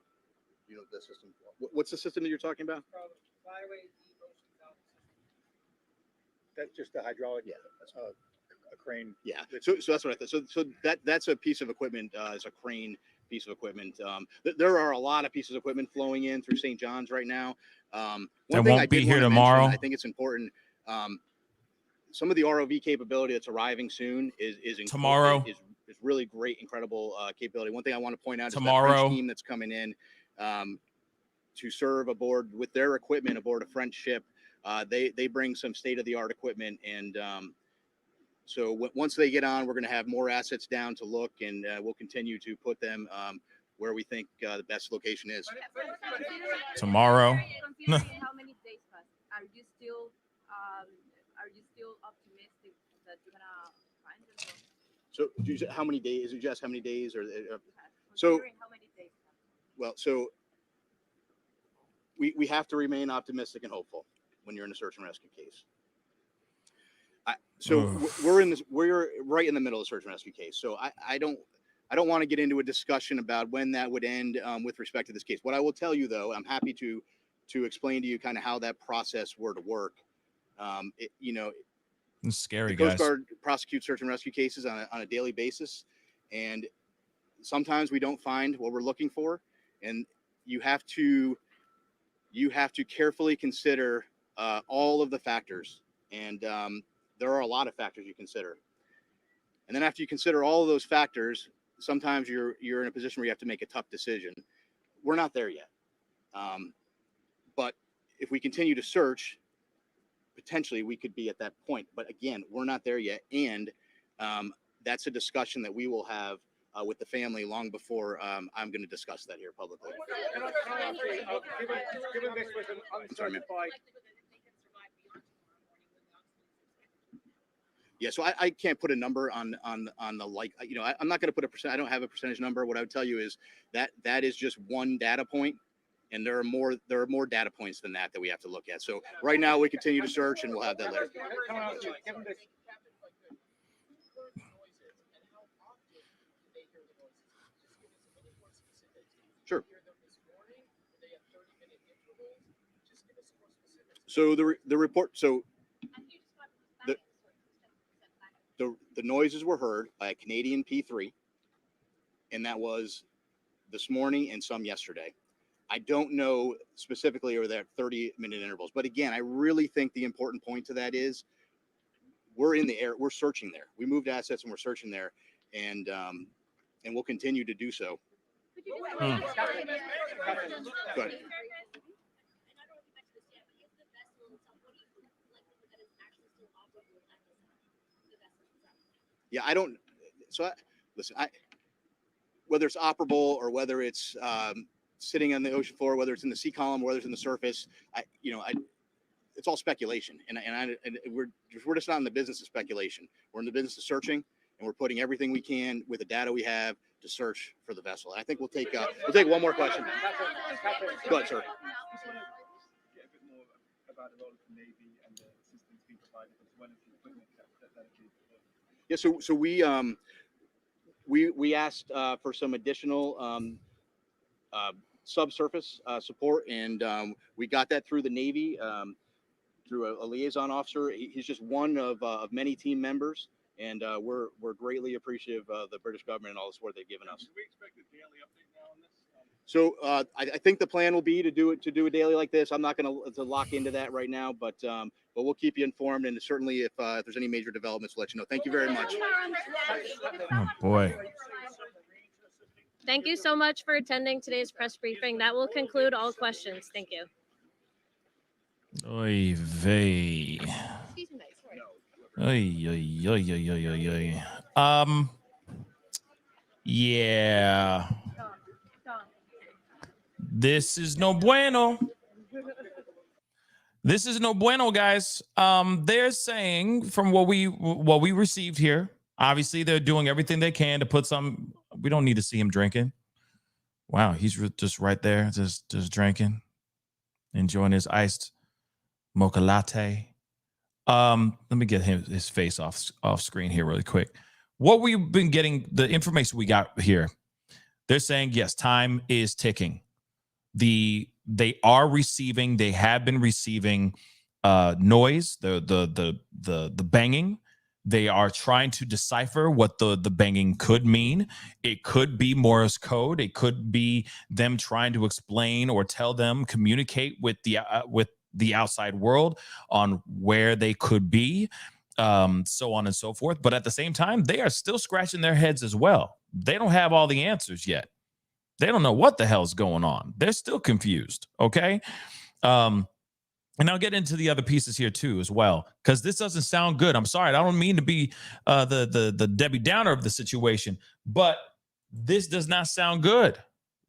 You know the system. What's the system that you're talking about? That's just a hydraulic. Yeah, a crane. Yeah. So that's what I thought. So that's a piece of equipment. It's a crane piece of equipment. There are a lot of pieces of equipment flowing in through St. John's right now. That won't be here tomorrow. I think it's important. Some of the ROV capability that's arriving soon is tomorrow. Is really great, incredible capability. One thing I want to point out tomorrow is that French team that's coming in. to serve aboard with their equipment aboard a French ship. They bring some state-of-the-art equipment, and so once they get on, we're going to have more assets down to look, and we'll continue to put them where we think the best location is. Tomorrow. How many days pass? Are you still optimistic that you're gonna find them? So how many days? Did you ask how many days? Or so? How many days? Well, so we have to remain optimistic and hopeful when you're in a search and rescue case. We're right in the middle of the search and rescue case. So I don't want to get into a discussion about when that would end with respect to this case. What I will tell you, though, I'm happy to explain to you kind of how that process were to work. It's scary, the Coast guys. Guard prosecutes search and rescue cases on a daily basis, and sometimes we don't find what we're looking for, and you have to carefully consider all of the factors, and there are a lot of factors you consider. And then after you consider all of those factors, sometimes you're in a position where you have to make a tough decision. We're not there yet. But if we continue to search, potentially we could be at that point. But again, we're not there yet. And that's a discussion that we will have with the family long before I'm going to discuss that here publicly. Given this was an uncertified. Yeah, so I can't put a number on the I'm not going to put a percent. I don't have a percentage number. What I would tell you is that is just one data point, and there are more data points than that we have to look at. So right now we continue to search, and we'll have that later. Sure. So the report. So the noises were heard by a Canadian P3, and that was this morning and some yesterday. I don't know specifically or they're 30-minute intervals, but again, I really think the important point to that is we're in the air, we're searching there. We moved assets and we're searching there, and we'll continue to do so. Go ahead. Yeah, I don't. So listen, whether it's operable or whether it's sitting on the ocean floor, whether it's in the sea column, whether it's in the surface, it's all speculation, and we're just not in the business of speculation. We're in the business of searching, and we're putting everything we can with the data we have to search for the vessel. And I think we'll take one more question. Go ahead, sir. Yeah, so we asked for some additional subsurface support, and we got that through the Navy, through a liaison officer. He's just one of many team members, and we're greatly appreciative of the British government and all the support they've given us. Do we expect a daily update now on this? So I think the plan will be to do a daily like this. I'm not going to lock into that right now, but we'll keep you informed, and certainly if there's any major developments, we'll let you know. Thank you very much. Oh boy. Thank you so much for attending today's press briefing. That will conclude all questions. Thank you. Oy vey. Oy, oy, oy, oy, oy, oy, oy. Yeah. This is no bueno. This is no bueno, guys. They're saying from what we received here, obviously they're doing everything they can to put some. We don't need to see him drinking. Wow, he's just right there, just drinking, enjoying his iced mocha latte. Let me get his face off screen here really quick. What we've been getting, the information we got here, they're saying yes, time is ticking. They have been receiving noise, the banging. They are trying to decipher what the banging could mean. It could be Morse code. It could be them trying to explain or communicate with the outside world on where they could be, so on and so forth. But at the same time, they are still scratching their heads as well. They don't have all the answers yet. They don't know what the hell's going on. They're still confused. Okay. And I'll get into the other pieces here too, as well, because this doesn't sound good. I'm sorry. I don't mean to be the Debbie Downer of the situation, but this does not sound good.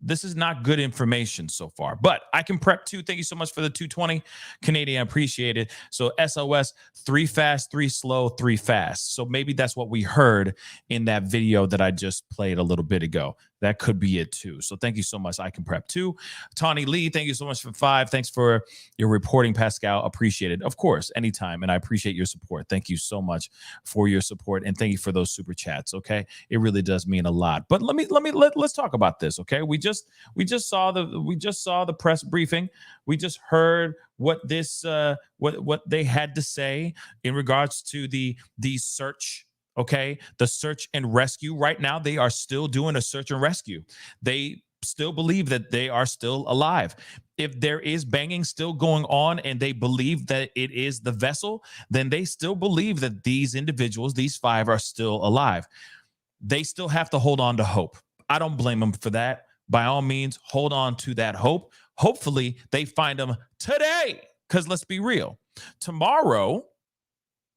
This is not good information so far, but I can prep too. Thank you so much for the 220 Canadian. I appreciate it. So SOS, 3 fast, 3 slow, 3 fast. So maybe that's what we heard in that video that I just played a little bit ago. That could be it too. So thank you so much. I can prep too. Tawny Lee, thank you so much for 5. Thanks for your reporting, Pascal. Appreciate it. Of course, anytime. And I appreciate your support. Thank you so much for your support. And thank you for those super chats. Okay. It really does mean a lot. But let's talk about this. Okay. We just saw the press briefing. We just heard what this what they had to say in regards to the search. Okay, the search and rescue. Right now, they are still doing a search and rescue. They still believe that they are still alive. If there is banging still going on and they believe that it is the vessel, then they still believe that these individuals, these 5, are still alive. They still have to hold on to hope. I don't blame them for that. By all means, hold on to that hope. Hopefully, they find them today, because let's be real. Tomorrow,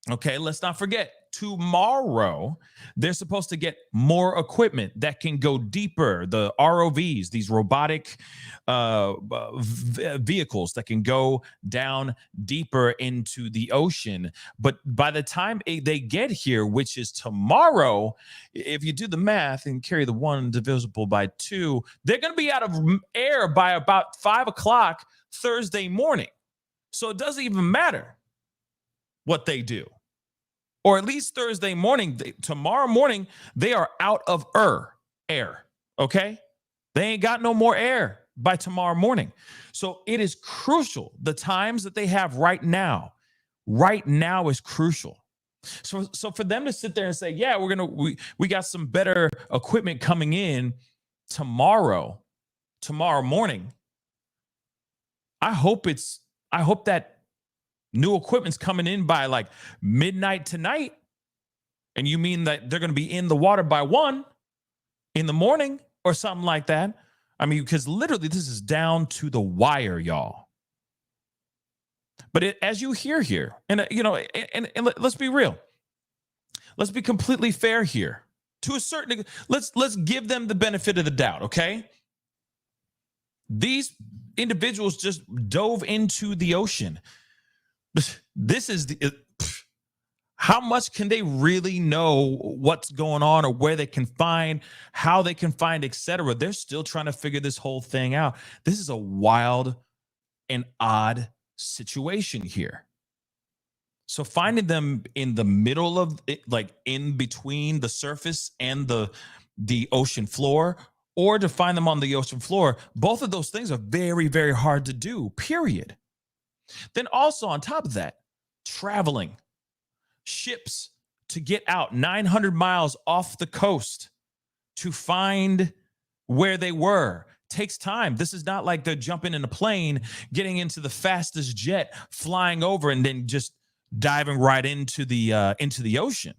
okay, let's not forget, tomorrow, they're supposed to get more equipment that can go deeper. The ROVs, these robotic vehicles that can go down deeper into the ocean. But by the time they get here, which is tomorrow, if you do the math and carry the 1 divisible by 2, they're going to be out of air by about 5 o'clock Thursday morning. So it doesn't even matter what they do. Or at least Thursday morning. Tomorrow morning, they are out of air, okay? They ain't got no more air by tomorrow morning. So it is crucial. The times that they have right now is crucial. So for them to sit there and say, yeah, we got some better equipment coming in tomorrow morning. I hope that new equipment's coming in by like midnight tonight. And you mean that they're going to be in the water by 1 in the morning or something like that? I mean, because literally this is down to the wire, y'all. But as you hear here, and let's be real. Let's be completely fair here. To a certain, let's give them the benefit of the doubt, okay? These individuals just dove into the ocean. This is how much can they really know what's going on or where they can find, how they can find, etc. They're still trying to figure this whole thing out. This is a wild and odd situation here. So finding them in the middle of it, like in between the surface and the ocean floor, or to find them on the ocean floor, both of those things are very, very hard to do, period. Then also on top of that, traveling ships to get out 900 miles off the coast to find where they were takes time. This is not like they're jumping in a plane, getting into the fastest jet, flying over, and then just diving right into the ocean.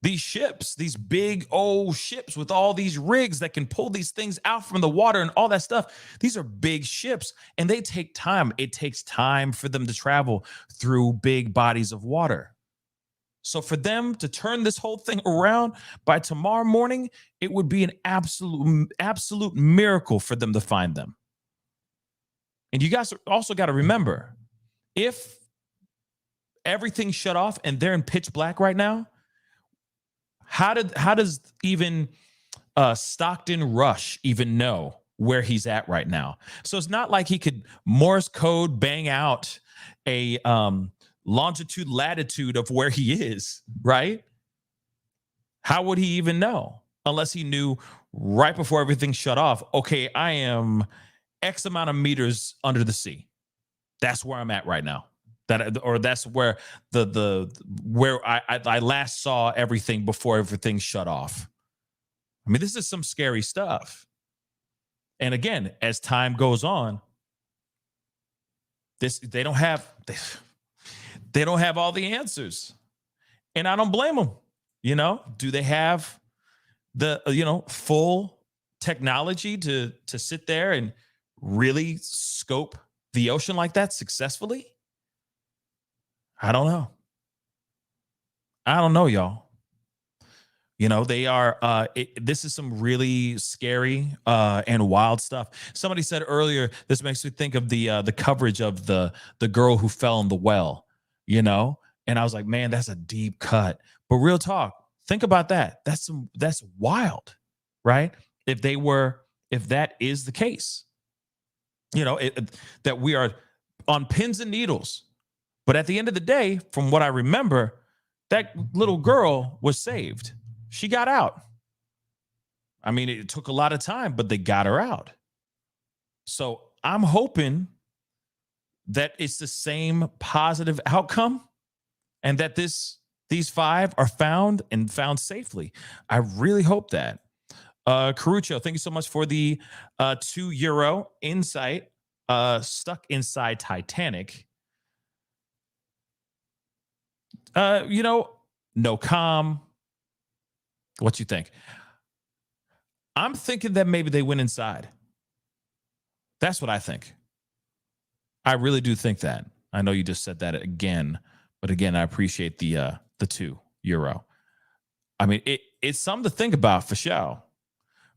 These ships, these big old ships with all these rigs that can pull these things out from the water and all that stuff, these are big ships and they take time. It takes time for them to travel through big bodies of water. So for them to turn this whole thing around by tomorrow morning, it would be an absolute miracle for them to find them. And you guys also got to remember, if everything shut off and they're in pitch black right now, how does even Stockton Rush even know where he's at right now? So it's not like he could Morse code bang out a longitude, latitude of where he is, right? How would he even know? Unless he knew right before everything shut off, okay, I am X amount of meters under the sea. That's where I'm at right now. That's where where I last saw everything before everything shut off. I mean, this is some scary stuff. And again, as time goes on, they don't have all the answers. And I don't blame them. Do they have the full technology to sit there and really scope the ocean like that successfully? I don't know. I don't know, y'all. You know, they are, this is some really scary and wild stuff. Somebody said earlier, this makes me think of the coverage of the girl who fell in the well, you know? And I was like, man, that's a deep cut. But real talk, think about that. That's wild, right? If that is the case, you know, that we are on pins and needles. But at the end of the day, from what I remember, that little girl was saved. She got out. I mean, it took a lot of time, but they got her out. So I'm hoping that it's the same positive outcome and that these 5 are found safely. I really hope that. Caruccio, thank you so much for the €2 insight. Stuck inside Titanic. You know, no com. What you think? I'm thinking that maybe they went inside. That's what I think. I really do think that. I know you just said that again, but again, I appreciate the €2. I mean, it's something to think about for sure,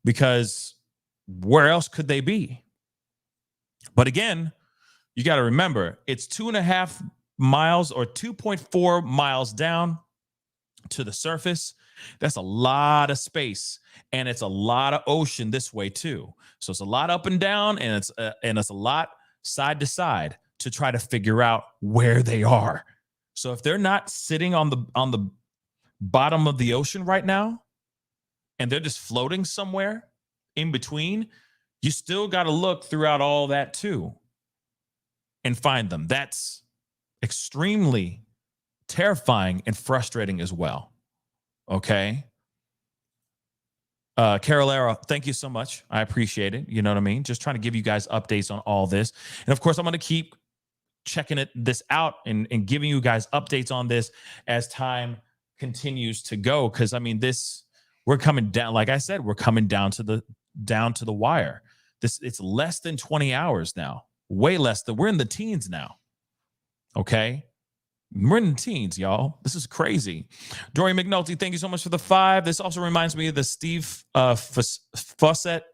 because where else could they be? But again, you got to remember, it's 2.5 miles or 2.4 miles down to the surface. That's a lot of space, and it's a lot of ocean this way too. So it's a lot up and down, and it's a lot side to side to try to figure out where they are. So if they're not sitting on the bottom of the ocean right now, and they're just floating somewhere in between, you still got to look throughout all that too and find them. That's extremely terrifying and frustrating as well. Okay. Carolera, thank you so much. I appreciate it. You know what I mean? Just trying to give you guys updates on all this. And of course, I'm going to keep checking this out and giving you guys updates on this as time continues to go. Because I mean, we're coming down, like I said, we're coming down to the wire. It's less than 20 hours now. Way less than, we're in the teens now. Okay. We're in the teens, y'all. This is crazy. Dorian McNulty, thank you so much for the 5. This also reminds me of the Steve Fawcett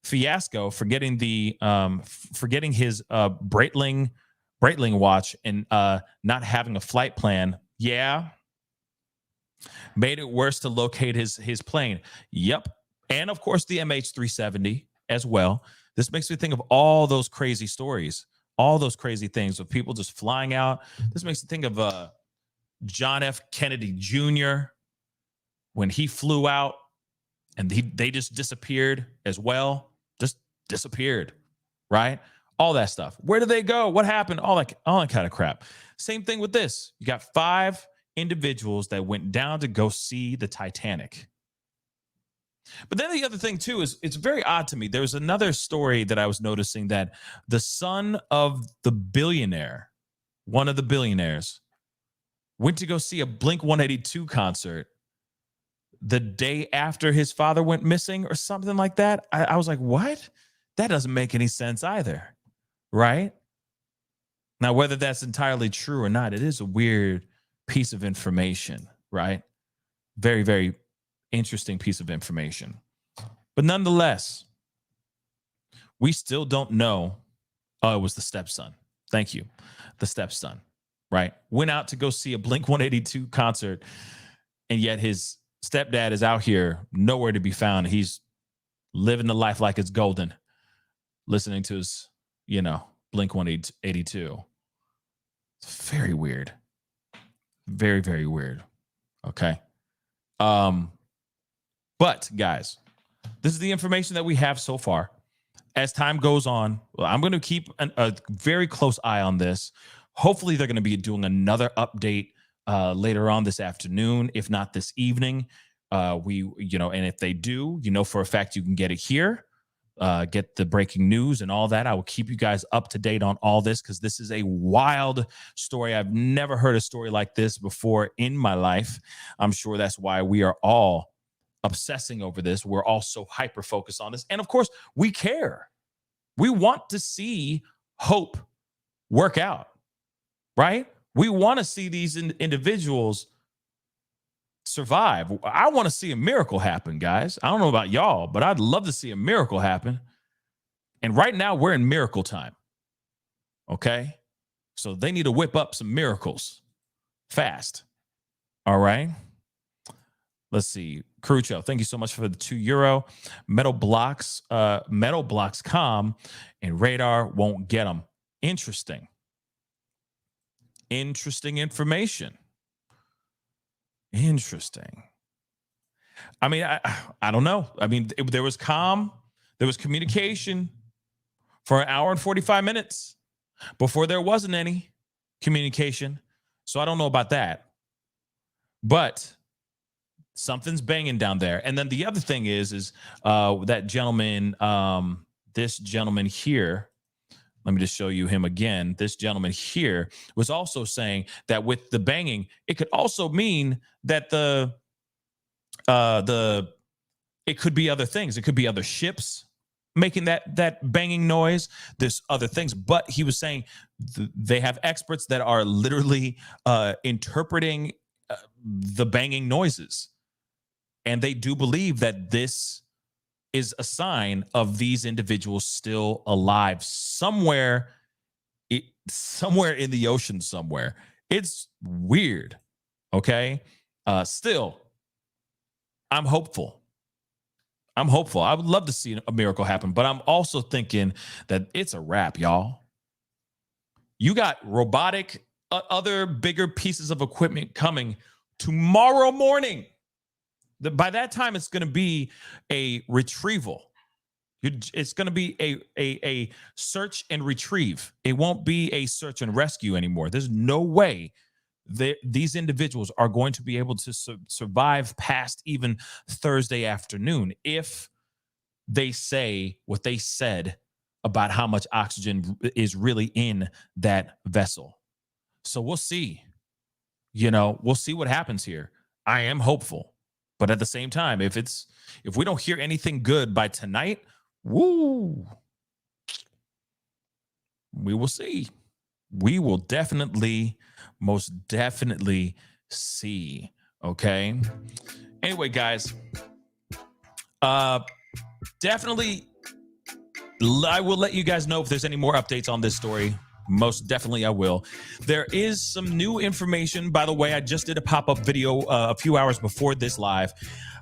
fiasco for getting his Breitling watch and not having a flight plan. Yeah. Made it worse to locate his plane. Yep. And of course the MH370 as well. This makes me think of all those crazy stories. All those crazy things of people just flying out. This makes me think of John F. Kennedy Jr. when he flew out and they just disappeared as well. Just disappeared, right? All that stuff. Where did they go? What happened? All that kind of crap. Same thing with this. You got 5 individuals that went down to go see the Titanic. But then the other thing too is it's very odd to me. There's another story that I was noticing that the son of the billionaire, one of the billionaires, went to go see a Blink-182 concert the day after his father went missing or something like that. I was like, what? That doesn't make any sense either, right? Now, whether that's entirely true or not, it is a weird piece of information, right? Very, very interesting piece of information. But nonetheless, we still don't know. Oh, it was the stepson. Thank you. The stepson, right? Went out to go see a Blink-182 concert, and yet his stepdad is out here nowhere to be found. He's living the life like it's golden, listening to his, Blink-182. It's very weird. Very, very weird. Okay. But guys, this is the information that we have so far. As time goes on, I'm going to keep a very close eye on this. Hopefully, they're going to be doing another update later on this afternoon, if not this evening. And if they do, for a fact you can get it here, get the breaking news and all that. I will keep you guys up to date on all this because this is a wild story. I've never heard a story like this before in my life. I'm sure that's why we are all obsessing over this. We're also hyper focused on this. And of course, we care. We want to see hope work out, right? We want to see these individuals survive. I want to see a miracle happen, guys. I don't know about y'all, but I'd love to see a miracle happen. And right now we're in miracle time. Okay? So they need to whip up some miracles fast. All right? Let's see. Crucho, thank you so much for the €2. Metal blocks calm and radar won't get them. Interesting. Interesting information. Interesting. I mean, I don't know. I mean, there was calm, there was communication for an hour and 45 minutes before there wasn't any communication. So I don't know about that. But something's banging down there. And then the other thing is that gentleman, this gentleman here, let me just show you him again. This gentleman here was also saying that with the banging, it could also mean that it could be other things. It could be other ships making that banging noise. There's other things, but he was saying they have experts that are literally interpreting the banging noises. And they do believe that this is a sign of these individuals still alive somewhere in the ocean somewhere. It's weird. Okay. Still, I'm hopeful. I would love to see a miracle happen, but I'm also thinking that it's a wrap, y'all. You got robotic, other bigger pieces of equipment coming tomorrow morning. By that time, it's going to be a retrieval. It's going to be a search and retrieve. It won't be a search and rescue anymore. There's no way that these individuals are going to be able to survive past even Thursday afternoon if they say what they said about how much oxygen is really in that vessel. So we'll see. We'll see what happens here. I am hopeful. But at the same time, if we don't hear anything good by tonight, we will see. We will most definitely see. Okay. Anyway, guys, definitely, I will let you guys know if there's any more updates on this story. Most definitely I will. There is some new information. By the way, I just did a pop-up video a few hours before this live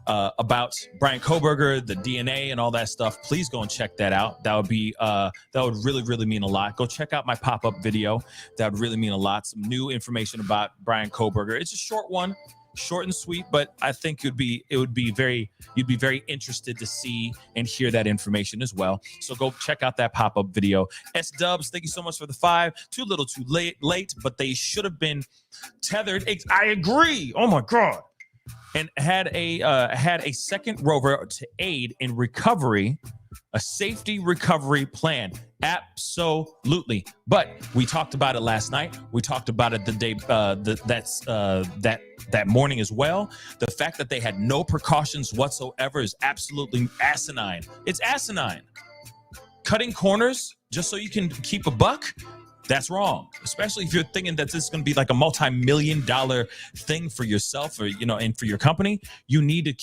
about Brian Kohberger, the DNA and all that stuff. Please go and check that out. That would really, really mean a lot. Go check out my pop-up video. That would really mean a lot. Some new information about Brian Kohberger. It's a short one. Short and sweet, but I think you'd be very interested to see and hear that information as well. So go check out that pop-up video. S-Dubs, thank you so much for the 5. Too little, too late, but they should have been tethered. I agree. Oh my God. And had a second rover to aid in recovery, a safety recovery plan. Absolutely. But we talked about it last night. We talked about it the day that morning as well. The fact that they had no precautions whatsoever is absolutely asinine. It's asinine. Cutting corners just so you can keep a buck, that's wrong. Especially if you're thinking that this is going to be like a multi-million-dollar thing for yourself or, and for your company. You need to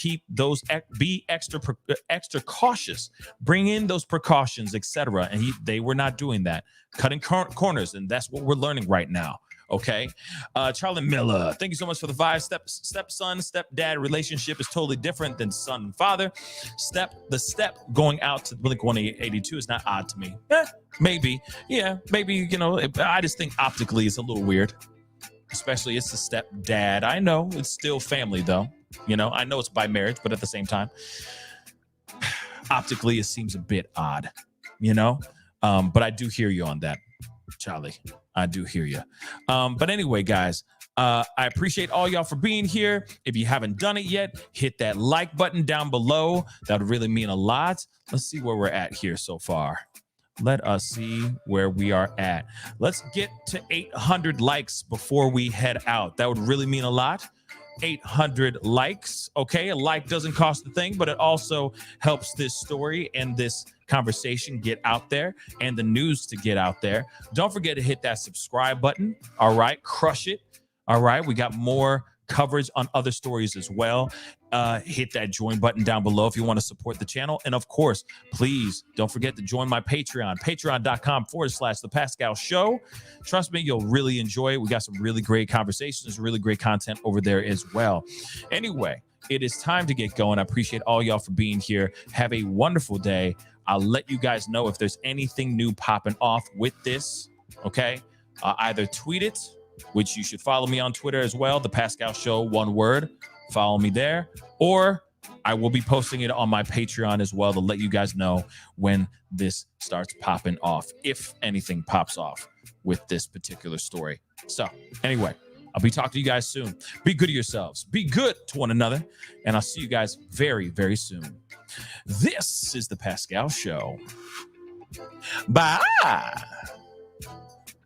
be extra cautious, bring in those precautions, etc. And they were not doing that, cutting corners. And that's what we're learning right now. Okay. Charlie Miller, thank you so much for the 5. Stepson, stepdad relationship is totally different than son and father. The step going out to Blink-182 is not odd to me. Maybe. Yeah, maybe, I just think optically it's a little weird. Especially it's the stepdad. I know it's still family though. I know it's by marriage, but at the same time, optically it seems a bit odd, but I do hear you on that, Charlie. I do hear you. But anyway, guys, I appreciate all y'all for being here. If you haven't done it yet, hit that like button down below. That would really mean a lot. Let's see where we're at here so far. Let us see where we are at. Let's get to 800 likes before we head out. That would really mean a lot. 800 likes. Okay, a like doesn't cost a thing, but it also helps this story and this conversation get out there and the news to get out there. Don't forget to hit that subscribe button. All right, crush it. All right, we got more coverage on other stories as well. Hit that join button down below if you want to support the channel. And of course, please don't forget to join my Patreon, patreon.com/The Pascal Show. Trust me, you'll really enjoy it. We got some really great conversations, really great content over there as well. Anyway, it is time to get going. I appreciate all y'all for being here. Have a wonderful day. I'll let you guys know if there's anything new popping off with this. Okay, either tweet it, which you should follow me on Twitter as well, The Pascal Show, one word. Follow me there. Or I will be posting it on my Patreon as well to let you guys know when this starts popping off, if anything pops off with this particular story. So anyway, I'll be talking to you guys soon. Be good to yourselves. Be good to one another. And I'll see you guys very, very soon. This is The Pascal Show. Bye.